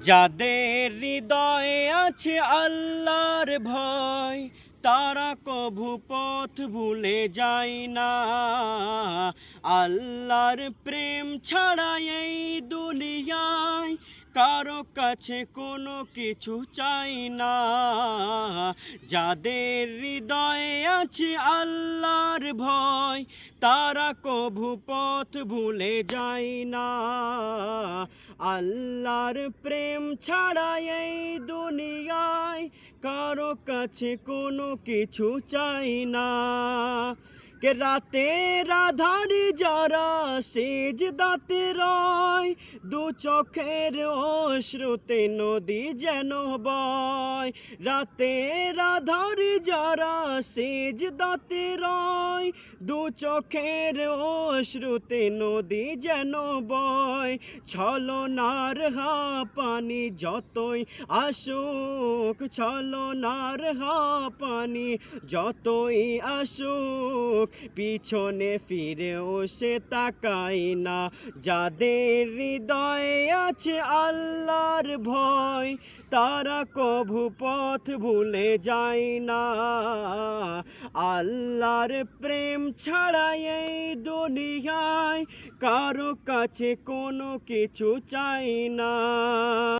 যাদের হৃদয়ে আছে আল্লাহর ভয়, তারা কভু পথ ভুলে যায় না। আল্লাহর প্রেম ছাড়া এই দুনিয়ায় কারো কাছে কোনো কিছু চাই না। যাদের হৃদয়ে আছে আল্লাহর ভয়, তারা কভু পথ ভুলে যায় না। আল্লাহর প্রেম ছাড়া এই দুনিয়ায় কারো কাছে কোনো কিছু চাই না। কে রাতের আধারে যারা সিজদাতে রয়, দু চোখের অশ্রুতে নদী যেন বয়। রাতের আধারে যারা সিজদাতে রয়, দু চোখের অশ্রুতে নদী যেন বয়। ছলনার পানি যতই আসুক, ছলনার পানি যতই আসুক, পিছনে ফিরেও সে তাকায় না। যাদের হৃদয়ে আছে আল্লাহর ভয়, তারা কভু পথ ভুলে যায় না। আল্লাহর প্রেম ছাড়া এই দুনিয়ায় কারো কাছে কোনো কিছু চাই না।